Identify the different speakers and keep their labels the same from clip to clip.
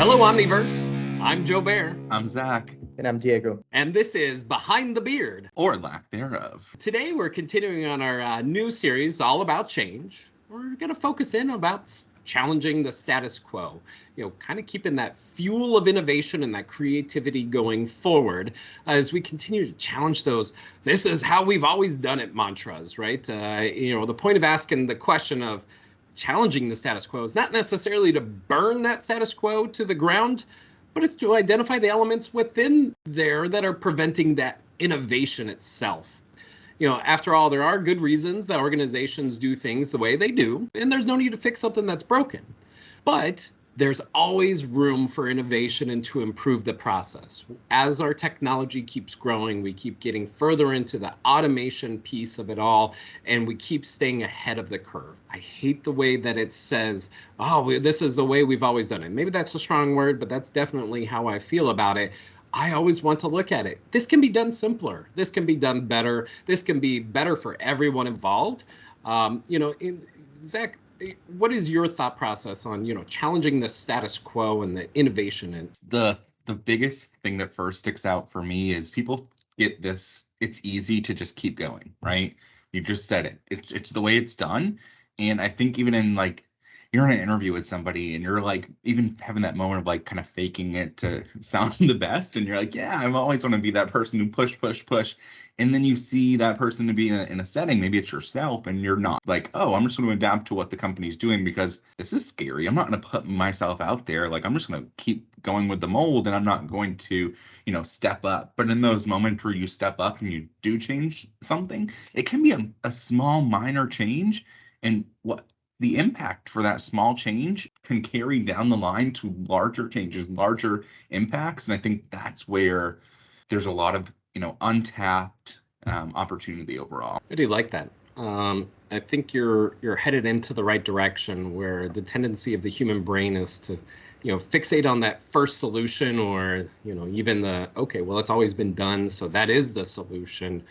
Speaker 1: Hello, Omniverse. I'm Joe Bear.
Speaker 2: I'm Zac.
Speaker 3: And I'm Diego.
Speaker 1: And this is Behind the Beard.
Speaker 2: Or lack thereof.
Speaker 1: Today, we're continuing on our new series all about change. We're going to focus in about challenging the status quo, kind of keeping that fuel of innovation and that creativity going forward as we continue to challenge those "this is how we've always done it" mantras, right? The point of asking the question of challenging the status quo is not necessarily to burn that status quo to the ground, but it's to identify the elements within there that are preventing that innovation itself. After all, there are good reasons that organizations do things the way they do, and there's no need to fix something that's broken. But there's always room for innovation and to improve the process. As our technology keeps growing, we keep getting further into the automation piece of it all, and we keep staying ahead of the curve. I hate the way that it says, this is the way we've always done it. Maybe that's a strong word, but that's definitely how I feel about it. I always want to look at it. This can be done simpler. This can be done better. This can be better for everyone involved. Zac, what is your thought process on, challenging the status quo and the innovation? And
Speaker 2: the biggest thing that first sticks out for me is people get this. It's easy to just keep going, right? You just said it. It's the way it's done. And I think even in you're in an interview with somebody and you're even having that moment of kind of faking it to sound the best. And you're like, yeah, I always want to be that person who push. And then you see that person to be in a setting, maybe it's yourself, and you're not I'm just going to adapt to what the company's doing because this is scary. I'm not going to put myself out there. I'm just going to keep going with the mold and I'm not going to, step up. But in those moments where you step up and you do change something, it can be a small, minor change. And what the impact for that small change can carry down the line to larger changes, larger impacts. And I think that's where there's a lot of, untapped opportunity overall.
Speaker 1: I do like that. I think you're headed into the right direction where the tendency of the human brain is to, fixate on that first solution or, even it's always been done. So that is the solution.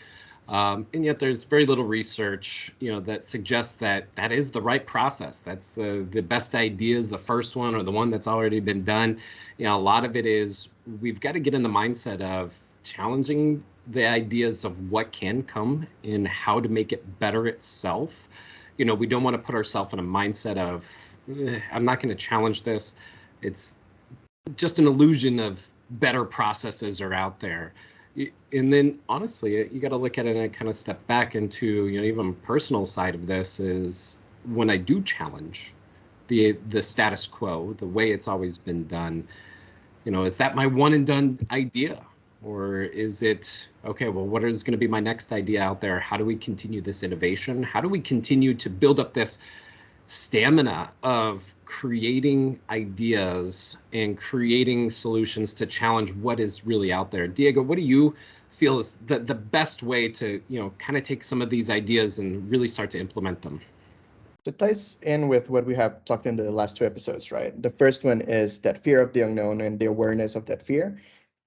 Speaker 1: And yet there's very little research, that suggests that is the right process. That's the best idea is the first one or the one that's already been done. A lot of it is we've got to get in the mindset of challenging the ideas of what can come and how to make it better itself. We don't want to put ourselves in a mindset of, I'm not going to challenge this. It's just an illusion of better processes are out there. And then honestly, you got to look at it and kind of step back into, even personal side of this is when I do challenge the status quo, the way it's always been done, is that my one and done idea? Or is it, what is going to be my next idea out there? How do we continue this innovation? How do we continue to build up this stamina of creating ideas and creating solutions to challenge what is really out there? Diego, what do you feel is the best way to, kind of take some of these ideas and really start to implement them?
Speaker 3: It ties in with what we have talked in the last two episodes, right? The first one is that fear of the unknown and the awareness of that fear.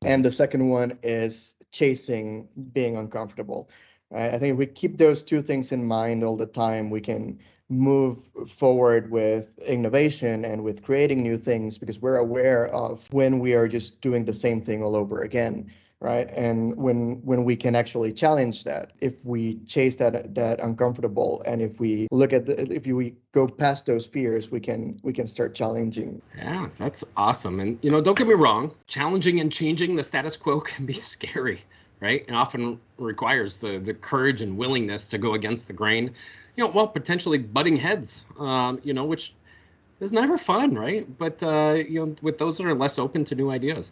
Speaker 3: And the second one is chasing being uncomfortable. Right? I think if we keep those two things in mind all the time, we can move forward with innovation and with creating new things because we're aware of when we are just doing the same thing all over again, right? And when we can actually challenge that, if we chase that uncomfortable, and if we look at if we go past those fears, we can start challenging.
Speaker 1: Yeah, that's awesome. And don't get me wrong, challenging and changing the status quo can be scary, right? And often requires the courage and willingness to go against the grain. Potentially butting heads, which is never fun, right? But, with those that are less open to new ideas,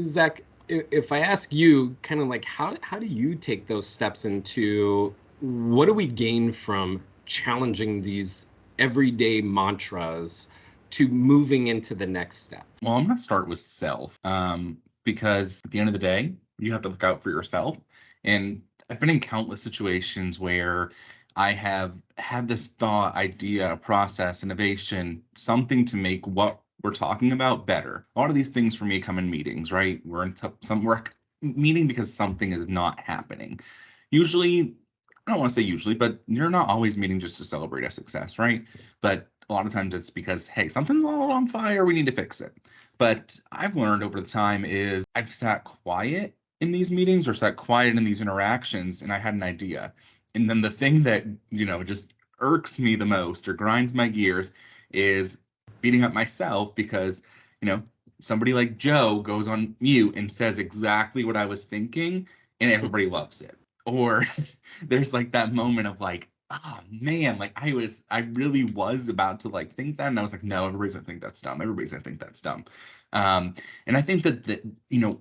Speaker 1: Zac, if I ask you kind of how do you take those steps into what do we gain from challenging these everyday mantras to moving into the next step?
Speaker 2: Well, I'm going to start with self, because at the end of the day, you have to look out for yourself. And I've been in countless situations where I have had this thought, idea, process, innovation, something to make what we're talking about better. A lot of these things for me come in meetings, right? We're meeting because something is not happening. Usually, I don't want to say usually, but you're not always meeting just to celebrate a success, right? But a lot of times it's because, hey, something's all on fire, we need to fix it. But I've learned over the time is I've sat quiet in these meetings or sat quiet in these interactions, and I had an idea. And then the thing that, just irks me the most or grinds my gears is beating up myself because, somebody like Joe goes on mute and says exactly what I was thinking, and everybody loves it. Or there's like that moment of like, oh man, like I really was about to like think that, and I was like, no, everybody's gonna think that's dumb. Everybody's gonna think that's dumb. And I think that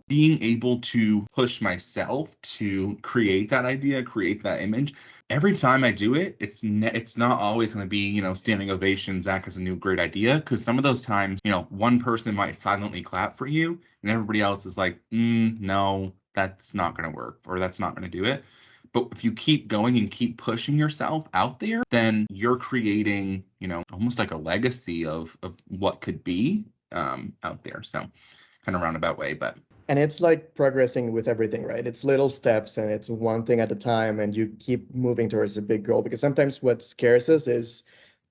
Speaker 2: being able to push myself to create that idea, create that image, every time I do it, it's not always going to be, standing ovation, Zach has a new great idea, because some of those times, one person might silently clap for you, and everybody else is like, no, that's not going to work, or that's not going to do it. But if you keep going and keep pushing yourself out there, then you're creating, almost like a legacy of what could be out there. So kind of roundabout way, but.
Speaker 3: And it's like progressing with everything, right? It's little steps and it's one thing at a time, and you keep moving towards a big goal, because sometimes what scares us is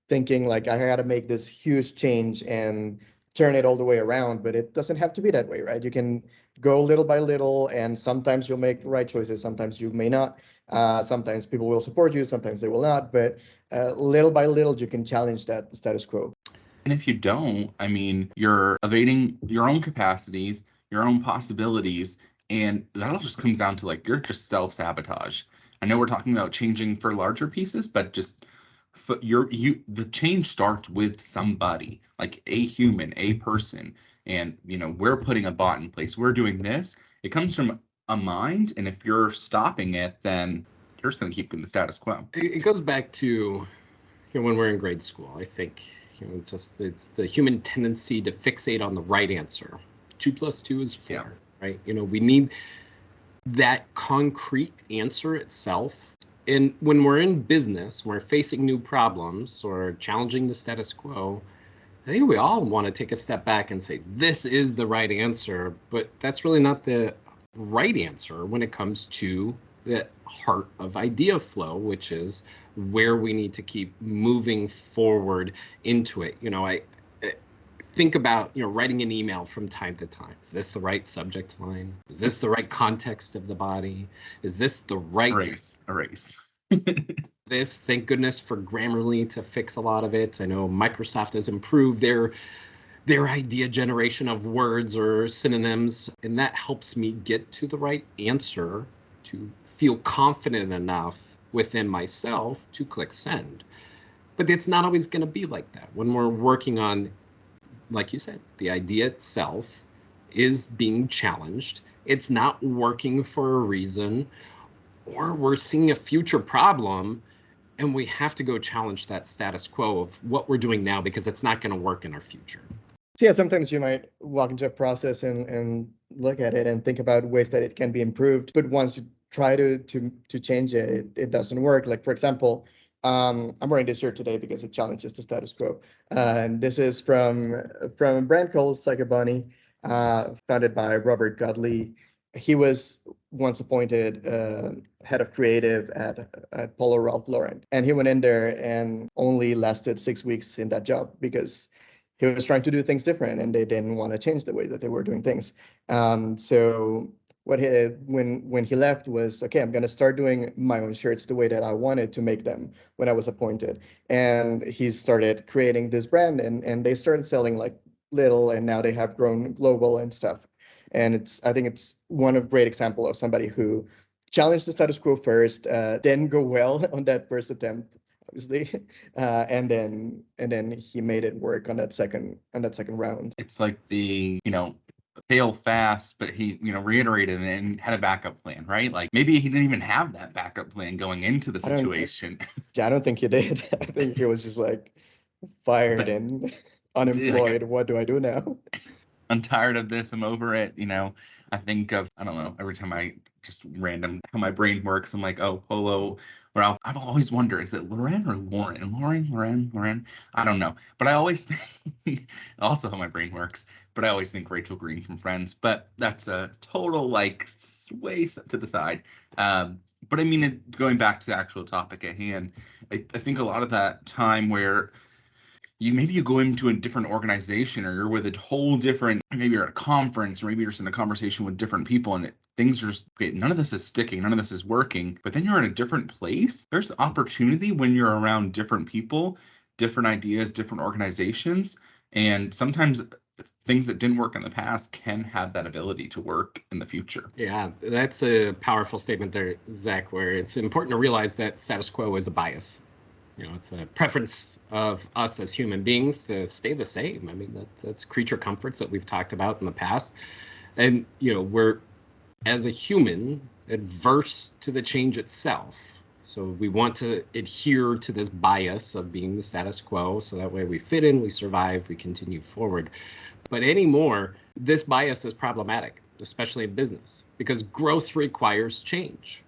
Speaker 3: thinking like, I got to make this huge change and turn it all the way around, but it doesn't have to be that way, right? You can go little by little, and sometimes you'll make the right choices, sometimes you may not. Sometimes people will support you, sometimes they will not, but little by little, you can challenge that status quo.
Speaker 2: And if you don't, I mean, you're evading your own capacities, your own possibilities, and that all just comes down to like, you're just self-sabotage. I know we're talking about changing for larger pieces, but just the change starts with somebody, like a human, a person. And, we're putting a bot in place. We're doing this. It comes from a mind. And if you're stopping it, then you're just going to keep in the status quo.
Speaker 1: It goes back to when we're in grade school. I think, it's the human tendency to fixate on the right answer. 2 + 2 is 4, yeah. Right? We need that concrete answer itself. And when we're in business, we're facing new problems or challenging the status quo, I think we all want to take a step back and say, this is the right answer, but that's really not the right answer when it comes to the heart of idea flow, which is where we need to keep moving forward into it. I think about, writing an email from time to time. Is this the right subject line? Is this the right context of the body? Is this the right
Speaker 2: erase?
Speaker 1: This, thank goodness for Grammarly to fix a lot of it. I know Microsoft has improved their idea generation of words or synonyms, and that helps me get to the right answer to feel confident enough within myself to click send. But it's not always going to be like that. When we're working on, like you said, the idea itself is being challenged. It's not working for a reason, or we're seeing a future problem, and we have to go challenge that status quo of what we're doing now, because it's not going to work in our future.
Speaker 3: So yeah, sometimes you might walk into a process and look at it and think about ways that it can be improved. But once you try to change it, it doesn't work. Like, for example, I'm wearing this shirt today because it challenges the status quo. And this is from a brand called Zac and Bunny, founded by Robert Godley. He was once appointed head of creative at Polo Ralph Lauren. And he went in there and only lasted 6 weeks in that job because he was trying to do things different, and they didn't want to change the way that they were doing things. So when he left was, okay, I'm going to start doing my own shirts the way that I wanted to make them when I was appointed. And he started creating this brand, and they started selling like little, and now they have grown global and stuff. And I think it's one of great example of somebody who challenged the status quo first, didn't go well on that first attempt, obviously, and then he made it work on that second round.
Speaker 2: It's like the fail fast, but he reiterated and had a backup plan, right? Like maybe he didn't even have that backup plan going into the situation.
Speaker 3: I don't think he did. I think he was just like fired and unemployed. What do I do now?
Speaker 2: I'm tired of this. I'm over it. I think of, I don't know, every time I just random how my brain works, I'm like, oh, Polo, Ralph. I've always wondered, is it Lauren or Lauren? Lauren? I don't know. But I always think, also how my brain works, but I always think Rachel Green from Friends. But that's a total like way to the side. But I mean, going back to the actual topic at hand, I think a lot of that time where maybe you go into a different organization, or you're with a whole different, maybe you're at a conference, or maybe you're just in a conversation with different people, and things are just, okay, none of this is sticking, none of this is working, but then you're in a different place. There's opportunity when you're around different people, different ideas, different organizations, and sometimes things that didn't work in the past can have that ability to work in the future.
Speaker 1: Yeah, that's a powerful statement there, Zach, where it's important to realize that status quo is a bias. It's a preference of us as human beings to stay the same. I mean, that's creature comforts that we've talked about in the past. And, we're, as a human, adverse to the change itself. So we want to adhere to this bias of being the status quo, so that way we fit in, we survive, we continue forward. But anymore, this bias is problematic, especially in business, because growth requires change.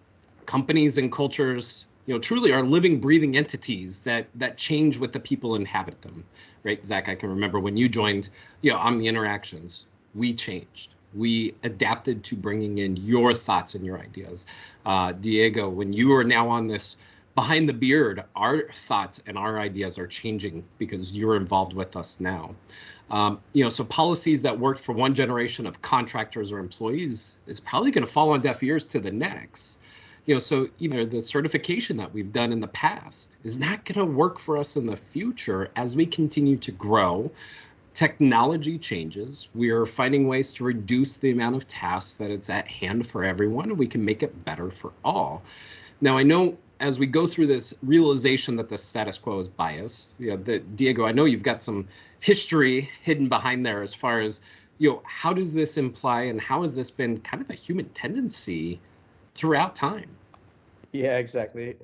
Speaker 1: Companies and cultures, truly are living, breathing entities that change with the people who inhabit them, right? Zach, I can remember when you joined, on the interactions, we changed. We adapted to bringing in your thoughts and your ideas. Diego, when you are now on this behind the beard, our thoughts and our ideas are changing because you're involved with us now. So policies that worked for one generation of contractors or employees is probably going to fall on deaf ears to the next. So even the certification that we've done in the past is not going to work for us in the future as we continue to grow. Technology changes. We are finding ways to reduce the amount of tasks that it's at hand for everyone, and we can make it better for all. Now, I know as we go through this realization that the status quo is biased, Diego, I know you've got some history hidden behind there as far as, how does this imply and how has this been kind of a human tendency throughout time?
Speaker 3: Yeah, exactly.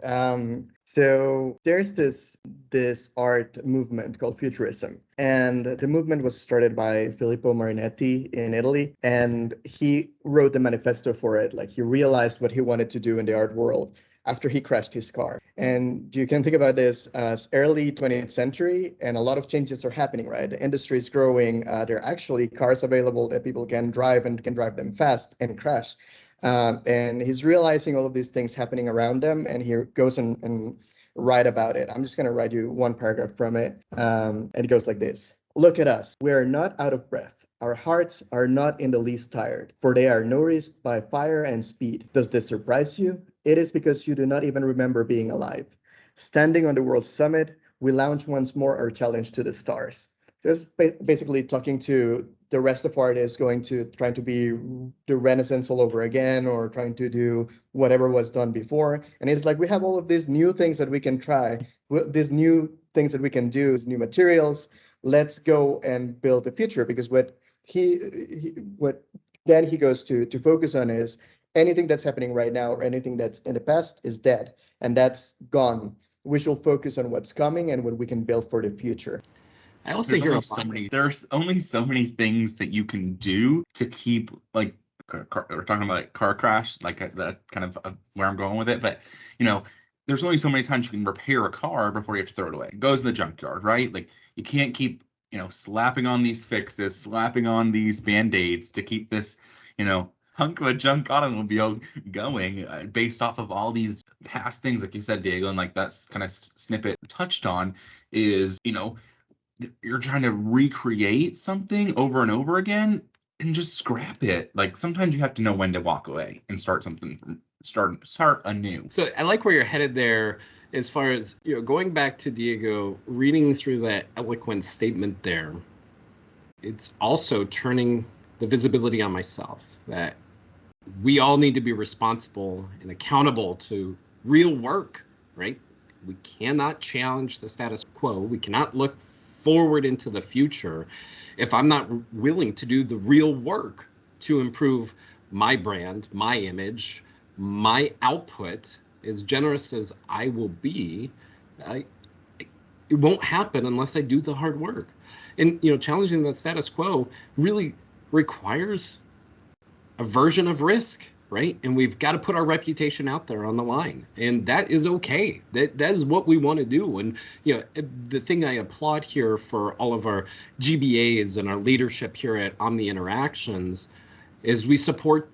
Speaker 3: So there's this art movement called Futurism, and the movement was started by Filippo Marinetti in Italy, and he wrote the manifesto for it. Like, he realized what he wanted to do in the art world after he crashed his car. And you can think about this as early 20th century, and a lot of changes are happening, right? The industry is growing. There are actually cars available that people can drive and can drive them fast and crash. And he's realizing all of these things happening around them, and he goes and write about it. I'm just going to write you one paragraph from it. And it goes like this. Look at us. We are not out of breath. Our hearts are not in the least tired, for they are nourished by fire and speed. Does this surprise you? It is because you do not even remember being alive. Standing on the world's summit, we launch once more our challenge to the stars. Just basically talking to the rest of art is going to trying to be the Renaissance all over again, or trying to do whatever was done before. And it's like, we have all of these new things that we can try, these new things that we can do, these new materials. Let's go and build the future, because what then he goes to focus on is anything that's happening right now or anything that's in the past is dead, and that's gone. We should focus on what's coming and what we can build for the future.
Speaker 1: I also hear
Speaker 2: there's only so many things that you can do to keep, like, we're talking about like car crash, like that kind of where I'm going with it. But, there's only so many times you can repair a car before you have to throw it away. It goes in the junkyard, right? Like, you can't keep, slapping on these fixes, slapping on these Band-Aids to keep this, hunk of a junk automobile going based off of all these past things, like you said, Diego, and like that's kind of snippet touched on is, you're trying to recreate something over and over again and just scrap it. Like, sometimes you have to know when to walk away and start anew.
Speaker 1: So I like where you're headed there, as far as, going back to Diego, reading through that eloquent statement there. It's also turning the visibility on myself that we all need to be responsible and accountable to real work, right? We cannot challenge the status quo. We cannot look forward into the future if I'm not willing to do the real work to improve my brand, my image, my output. As generous as I will be, it won't happen unless I do the hard work. And challenging that status quo really requires a version of risk, right? And we've got to put our reputation out there on the line, and that is okay. That is what we want to do. And the thing I applaud here for all of our GBAs and our leadership here at Omni Interactions is we support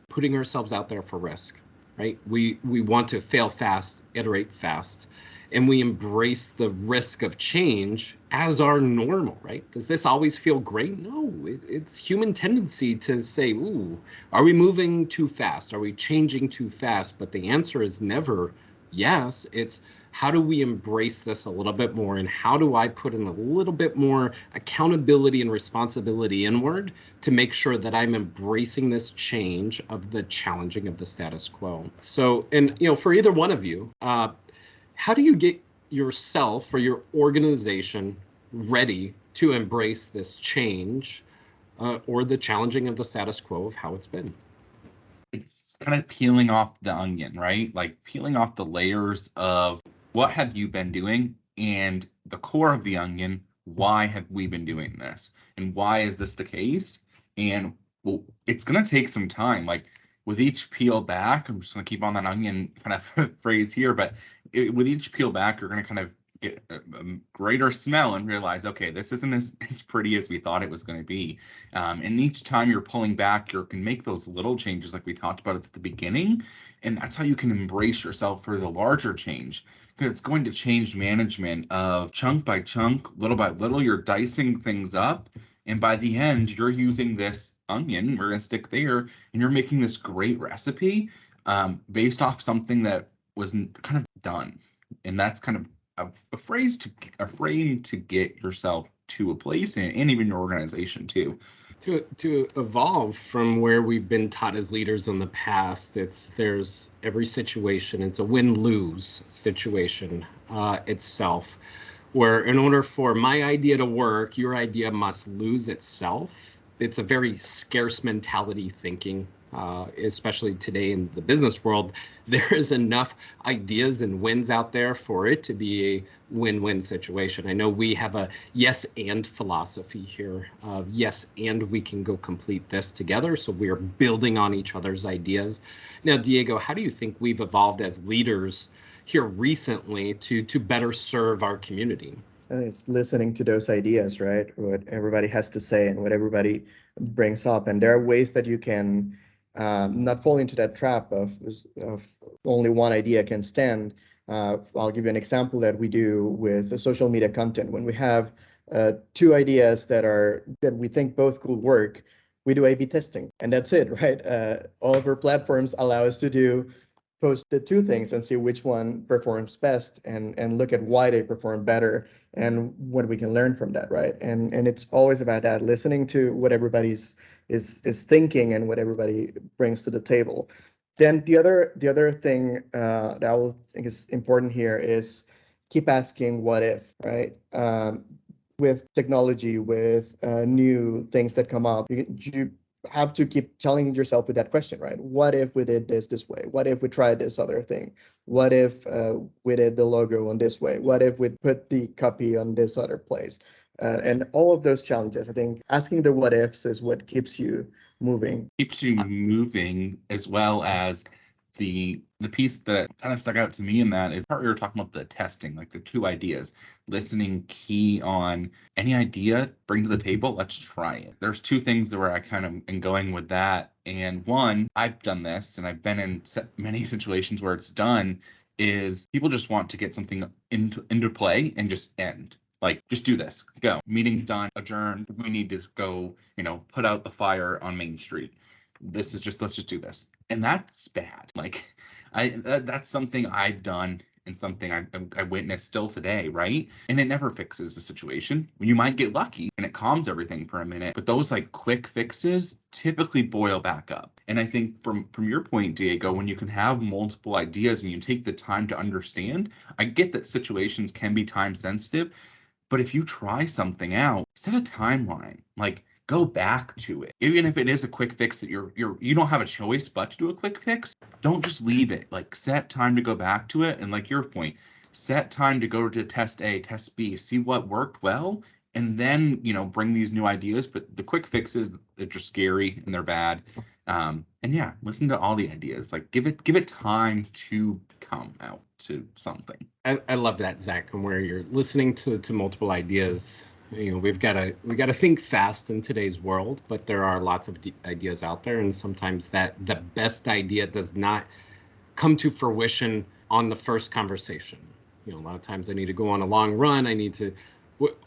Speaker 1: putting ourselves out there for risk, right? We want to fail fast, iterate fast, and we embrace the risk of change as our normal, right? Does this always feel great? No, it's human tendency to say, ooh, are we moving too fast? Are we changing too fast? But the answer is never yes. It's how do we embrace this a little bit more, and how do I put in a little bit more accountability and responsibility inward to make sure that I'm embracing this change of the challenging of the status quo? So, and for either one of you, how do you get yourself or your organization ready to embrace this change or the challenging of the status quo of how it's been?
Speaker 2: It's kind of peeling off the onion, right? Like peeling off the layers of what have you been doing, and the core of the onion, why have we been doing this? And why is this the case? And well, it's going to take some time. Like with each peel back, I'm just going to keep on that onion kind of phrase here, but with each peel back, you're going to kind of get a greater smell and realize, okay, this isn't as pretty as we thought it was going to be. And each time you're pulling back, you can make those little changes like we talked about at the beginning. And that's how you can embrace yourself for the larger change. Because it's going to change management of chunk by chunk, little by little, you're dicing things up. And by the end, you're using this onion, we're going to stick there, and you're making this great recipe based off something that was kind of done. And that's kind of a frame to get yourself to a place, and even your organization too.
Speaker 1: To evolve from where we've been taught as leaders in the past, there's every situation, it's a win-lose situation itself, where in order for my idea to work, your idea must lose itself. It's a very scarce mentality thinking, especially today in the business world. There is enough ideas and wins out there for it to be a win-win situation. I know we have a yes and philosophy here. Yes, and we can go complete this together. So we're building on each other's ideas. Now, Diego, how do you think we've evolved as leaders here recently to better serve our community?
Speaker 3: It's listening to those ideas, right? What everybody has to say and what everybody brings up. And there are ways that you can not fall into that trap of only one idea can stand. I'll give you an example that we do with the social media content. When we have two ideas that we think both could work, we do A/B testing, and that's it, right? All of our platforms allow us to post the two things and see which one performs best, and look at why they perform better and what we can learn from that, right? And it's always about that, listening to what everybody's is thinking and what everybody brings to the table. Then the other thing that I will think is important here is keep asking what if, right? With technology, with new things that come up, you have to keep challenging yourself with that question, right? What if we did this way? What if we tried this other thing? What if we did the logo on this way? What if we put the copy on this other place? And all of those challenges, I think asking the what ifs is what keeps you moving.
Speaker 2: Keeps you moving, as well as the piece that kind of stuck out to me in that is part we were talking about the testing, like the two ideas, listening key on any idea, bring to the table, let's try it. There's two things where I kind of am going with that. And one, I've done this and I've been in many situations where it's done, is people just want to get something into play and just end. Like, just do this, go. Meeting done, adjourned. We need to go, put out the fire on Main Street. Let's just do this. And that's bad. Like, that's something I've done and something I witness still today, right? And it never fixes the situation. You might get lucky and it calms everything for a minute, but those like quick fixes typically boil back up. And I think from your point, Diego, when you can have multiple ideas and you take the time to understand, I get that situations can be time sensitive. But if you try something out, set a timeline, like go back to it. Even if it is a quick fix that you don't have a choice but to do a quick fix, don't just leave it. Like set time to go back to it. And like your point, set time to go to test A, test B, see what worked well, and then, bring these new ideas. But the quick fixes, they're just scary and they're bad. And yeah, listen to all the ideas, like give it time to come out to something.
Speaker 1: I love that, Zach, and where you're listening to multiple ideas. We've got to think fast in today's world, but there are lots of ideas out there, and sometimes the best idea does not come to fruition on the first conversation. A lot of times I need to go on a long run. I need to,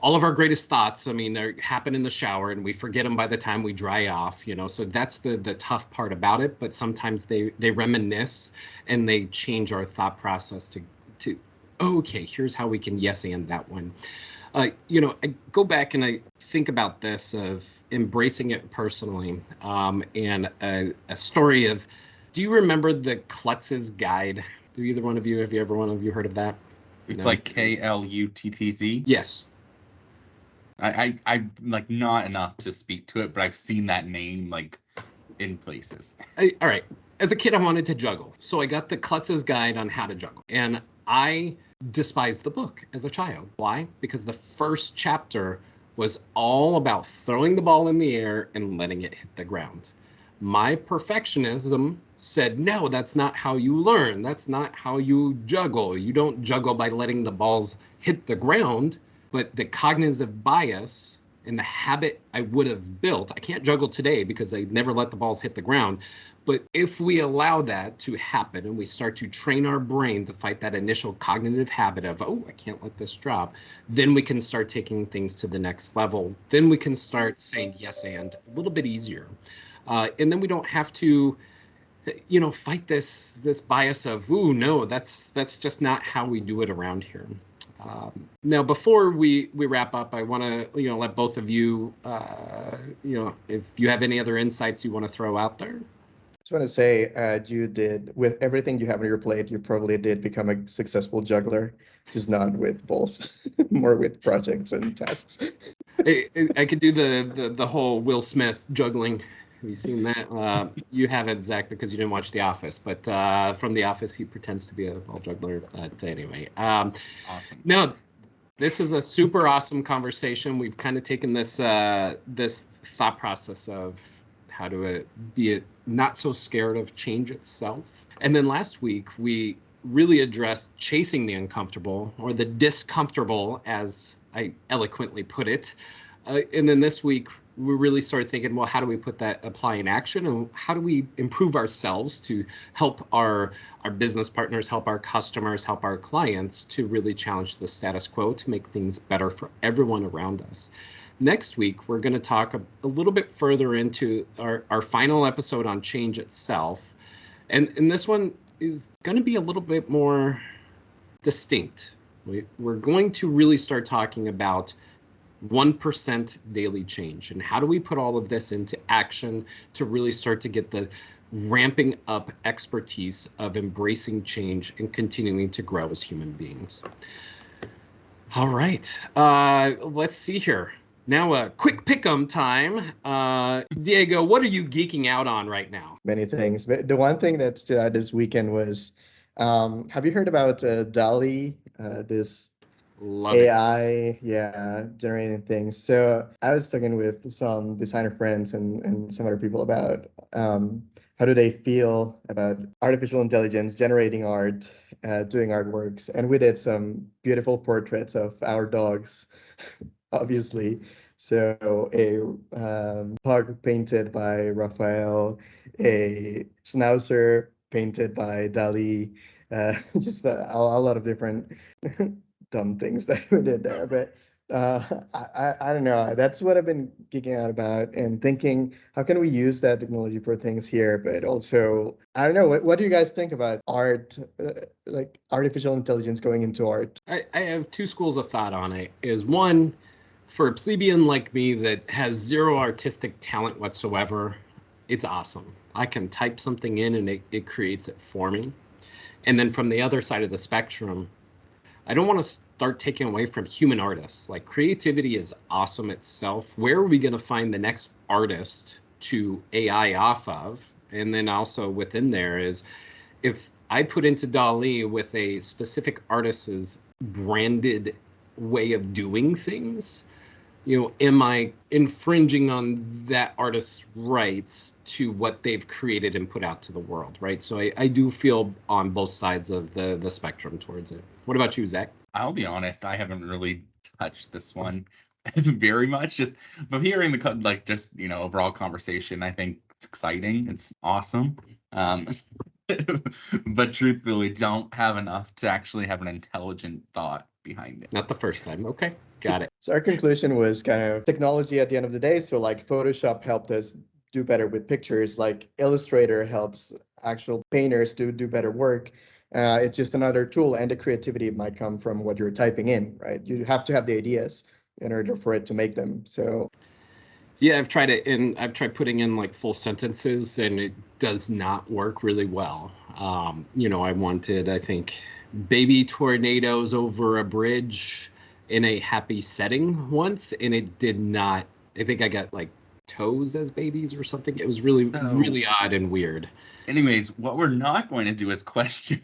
Speaker 1: all of our greatest thoughts, I mean, they happen in the shower and we forget them by the time we dry off, so that's the tough part about it. But sometimes they reminisce and they change our thought process to okay, here's how we can yes and that one. I go back and I think about this of embracing it personally, and a story of, do you remember the Klutz's Guide? Do either one of you, have you ever one of you heard of that?
Speaker 2: It's
Speaker 1: No?
Speaker 2: like KLUTTZ.
Speaker 1: Yes.
Speaker 2: I like not enough to speak to it, but I've seen that name like in places.
Speaker 1: All right. As a kid, I wanted to juggle. So I got the Klutz's Guide on how to juggle. And I despised the book as a child. Why? Because the first chapter was all about throwing the ball in the air and letting it hit the ground. My perfectionism said, no, that's not how you learn. That's not how you juggle. You don't juggle by letting the balls hit the ground. But the cognitive bias and the habit I would have built, I can't juggle today because I never let the balls hit the ground. But if we allow that to happen and we start to train our brain to fight that initial cognitive habit of, oh, I can't let this drop, then we can start taking things to the next level. Then we can start saying yes and a little bit easier. And then we don't have to, fight this bias of, ooh, no, that's just not how we do it around here. Now, before we wrap up, I want to, let both of you, if you have any other insights you want to throw out there.
Speaker 3: Just want to say, you did, with everything you have on your plate, you probably did become a successful juggler, just not with balls, more with projects and tasks.
Speaker 1: I could do the whole Will Smith juggling. Have you seen that? You haven't, Zach, because you didn't watch The Office. But from The Office, he pretends to be a ball juggler. Anyway.
Speaker 2: Awesome.
Speaker 1: No, this is a super awesome conversation. We've kind of taken this this thought process of how to be not so scared of change itself. And then last week, we really addressed chasing the uncomfortable, or the discomfortable, as I eloquently put it. And then this week, we really started thinking, well, how do we apply in action, and how do we improve ourselves to help our business partners, help our customers, help our clients to really challenge the status quo to make things better for everyone around us. Next week, we're going to talk a little bit further into our final episode on change itself. And this one is going to be a little bit more distinct. We're going to really start talking about 1% daily change, and how do we put all of this into action to really start to get the ramping up expertise of embracing change and continuing to grow as human beings. All right, let's see here. Now a quick pick'em time. Diego, what are you geeking out on right now?
Speaker 3: Many things, but the one thing that stood out this weekend was, have you heard about DALL-E, this
Speaker 1: Love
Speaker 3: AI,
Speaker 1: it.
Speaker 3: generating things? So I was talking with some designer friends and some other people about how do they feel about artificial intelligence generating art, doing artworks. And we did some beautiful portraits of our dogs, obviously. So a pug painted by Raphael, a schnauzer painted by DALL-E, just a lot of different dumb things that we did there. But I don't know. That's what I've been geeking out about and thinking, how can we use that technology for things here? But also, I don't know. What do you guys think about art, like artificial intelligence going into art?
Speaker 1: I have two schools of thought on it. Is one, for a plebeian like me that has zero artistic talent whatsoever, it's awesome. I can type something in and it creates it for me. And then from the other side of the spectrum, I don't want to start taking away from human artists. Like, creativity is awesome itself. Where are we going to find the next artist to AI off of? And then also within there is, if I put into DALL-E with a specific artist's branded way of doing things, am I infringing on that artist's rights to what they've created and put out to the world, right? So I do feel on both sides of the spectrum towards it. What about you, Zach?
Speaker 2: I'll be honest, I haven't really touched this one very much. Just from hearing the overall conversation, I think it's exciting. It's awesome. but truthfully don't have enough to actually have an intelligent thought behind it.
Speaker 1: Not the first time. Okay, got it.
Speaker 3: So our conclusion was kind of technology at the end of the day. So like Photoshop helped us do better with pictures, like Illustrator helps actual painters to do better work. It's just another tool, and the creativity might come from what you're typing in, right? You have to have the ideas in order for it to make them. So
Speaker 1: yeah, I've tried it, and I've tried putting in like full sentences, and it does not work really well. I wanted, I think, baby tornadoes over a bridge in a happy setting once, and it did not. I think I got like toes as babies or something. It was really, really odd and weird.
Speaker 2: Anyways, what we're not going to do is question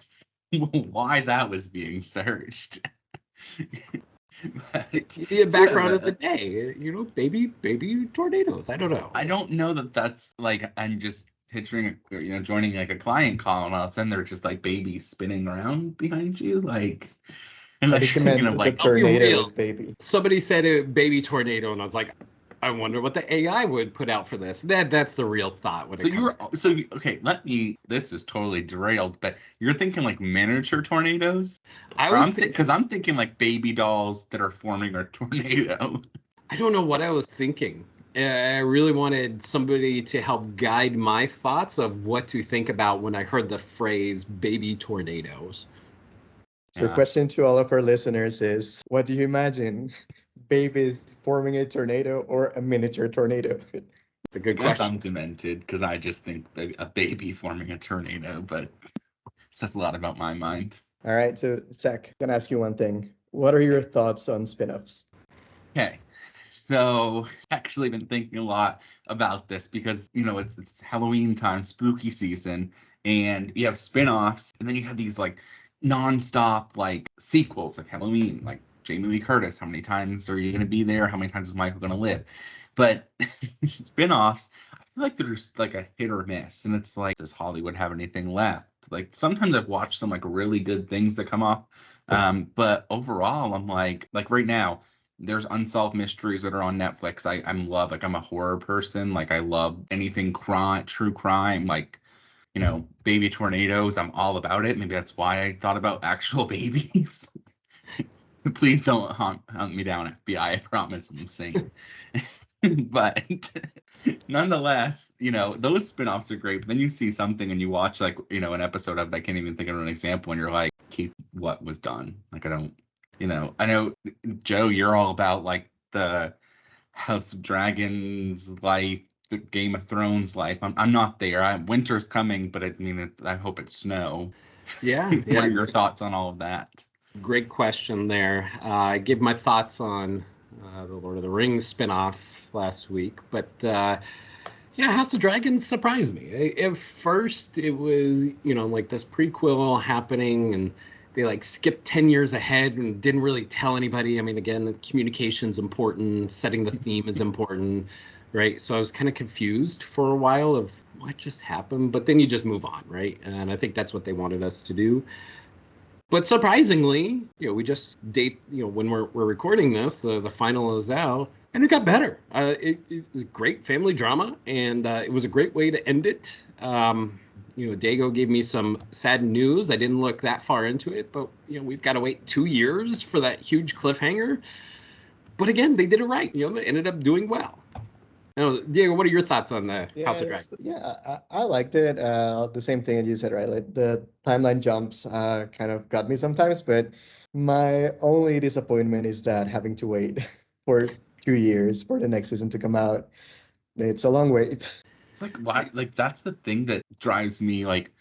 Speaker 2: why that was being searched.
Speaker 1: The background of the day, baby tornadoes. I don't know.
Speaker 2: I don't know that's like, I'm just picturing, joining like a client call, and all of a sudden they're just like babies spinning around behind you, like. And
Speaker 3: I think you meant the tornado is baby.
Speaker 1: Somebody said a baby tornado, and I was like, I wonder what the AI would put out for this. That's the real thought. This is totally derailed, but you're thinking like miniature tornadoes?
Speaker 2: Because I'm thinking like baby dolls that are forming a tornado.
Speaker 1: I don't know what I was thinking. I really wanted somebody to help guide my thoughts of what to think about when I heard the phrase baby tornadoes.
Speaker 3: So the question to all of our listeners is, what do you imagine? Babies forming a tornado or a miniature tornado?
Speaker 1: It's a good question.
Speaker 2: I'm demented because I just think a baby forming a tornado, but it says a lot about my mind.
Speaker 3: All right, so Zac, I'm gonna ask you one thing. What are your thoughts on spin-offs?
Speaker 2: Okay, so actually been thinking a lot about this because it's Halloween time, spooky season, and you have spin-offs, and then you have these like non-stop like sequels of Halloween, like Jamie Lee Curtis, how many times are you going to be there? How many times is Michael going to live? But spin-offs, I feel like they're just like a hit or miss. And it's like, does Hollywood have anything left? Like sometimes I've watched some like really good things that come off. But overall, I'm like right now, there's Unsolved Mysteries that are on Netflix. I'm a horror person. Like I love anything true crime, like, baby tornadoes. I'm all about it. Maybe that's why I thought about actual babies. Please don't hunt me down, FBI. I promise I'm insane. But nonetheless, those spin-offs are great. But then you see something and you watch like, an episode of it. I can't even think of an example. And you're like, keep what was done. Like, I don't, I know, Joe, you're all about like the House of Dragons life, the Game of Thrones life. I'm not there. Winter's coming, but I hope it's snow.
Speaker 1: Yeah.
Speaker 2: What are your thoughts on all of that?
Speaker 1: Great question there. I gave my thoughts on the Lord of the Rings spinoff last week, but House of Dragons surprised me. At first, it was, like this prequel happening, and they like skipped 10 years ahead and didn't really tell anybody. I mean, again, the communication's important, setting the theme is important, right? So I was kind of confused for a while of what just happened, but then you just move on, right? And I think that's what they wanted us to do. But surprisingly, we just when we're recording this, the final is out, and it got better. It's a great family drama, and it was a great way to end it. Diego gave me some sad news. I didn't look that far into it, but we've got to wait 2 years for that huge cliffhanger. But again, they did it right. They ended up doing well. Diego, what are your thoughts on the House of Dragons?
Speaker 3: Yeah, I liked it. The same thing that you said, right? Like the timeline jumps kind of got me sometimes, but my only disappointment is that having to wait for 2 years for the next season to come out. It's a long wait.
Speaker 2: It's like, why? Like, that's the thing that drives me, like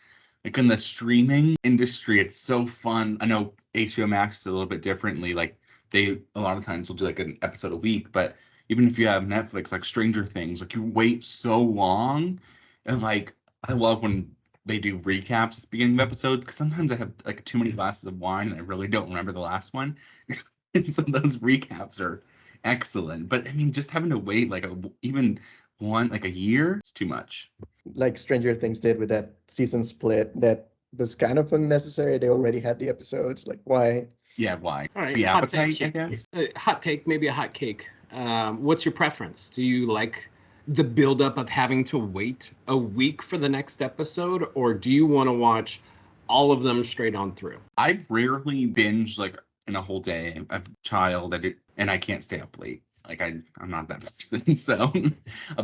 Speaker 2: in the streaming industry, it's so fun. I know HBO Max is a little bit differently. Like they, a lot of times will do like an episode a week, but even if you have Netflix, like Stranger Things, like you wait so long. And like, I love when they do recaps at the beginning of episodes, because sometimes I have like too many glasses of wine and I really don't remember the last one. And so those recaps are excellent. But I mean, just having to wait like even a year, it's too much.
Speaker 3: Like Stranger Things did with that season split that was kind of unnecessary. They already had the episodes. Like, why?
Speaker 2: Yeah, why?
Speaker 1: All right,
Speaker 2: the appetite, I guess.
Speaker 1: Hot take, maybe a hot cake. What's your preference? Do you like the buildup of having to wait a week for the next episode, or do you want to watch all of them straight on through?
Speaker 2: I rarely binge like in a whole day. I have a child and I can't stay up late. Like I'm not that person. So,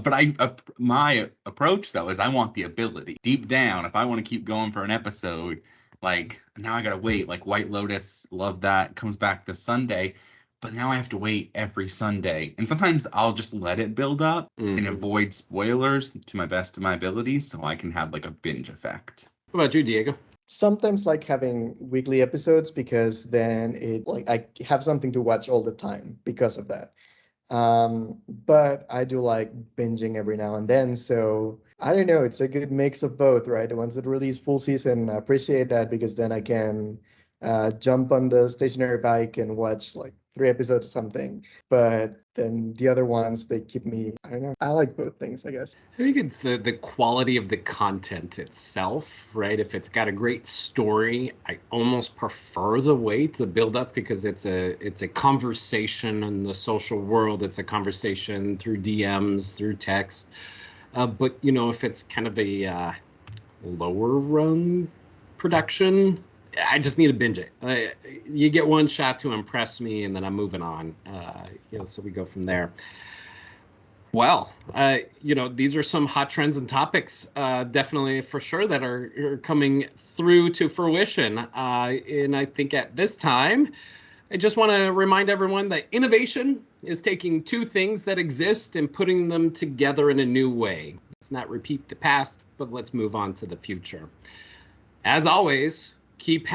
Speaker 2: but my approach though is I want the ability deep down. If I want to keep going for an episode, like now I gotta wait. Like White Lotus, love that, comes back this Sunday. But now I have to wait every Sunday. And sometimes I'll just let it build up and avoid spoilers to my best of my ability so I can have like a binge effect.
Speaker 1: What about you, Diego?
Speaker 3: Sometimes like having weekly episodes because then it like I have something to watch all the time because of that. But I do like binging every now and then. So I don't know, it's a good mix of both, right? The ones that release full season, I appreciate that because then I can jump on the stationary bike and watch like 3 episodes or something. But then the other ones, they keep me, I don't know. I like both things, I guess.
Speaker 1: I think it's the quality of the content itself, right? If it's got a great story, I almost prefer the wait, the build up, because it's a conversation in the social world. It's a conversation through DMs, through text. But you know, if it's kind of a lower run production, I just need to binge it. You get one shot to impress me, and then I'm moving on. So we go from there. Well, these are some hot trends and topics, definitely for sure, that are coming through to fruition. And I think at this time, I just want to remind everyone that innovation is taking 2 things that exist and putting them together in a new way. Let's not repeat the past, but let's move on to the future. As always, keep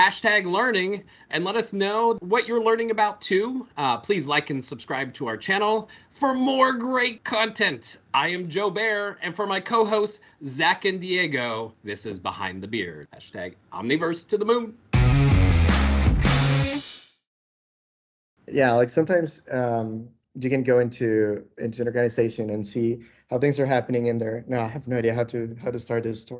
Speaker 1: #learning and let us know what you're learning about too. Please like and subscribe to our channel for more great content. I am Joe Bear, and for my co-hosts, Zac and Diego, this is Behind the Beard. #Omniverse to the moon.
Speaker 3: Yeah, like sometimes you can go into an organization and see how things are happening in there. Now I have no idea how to start this story.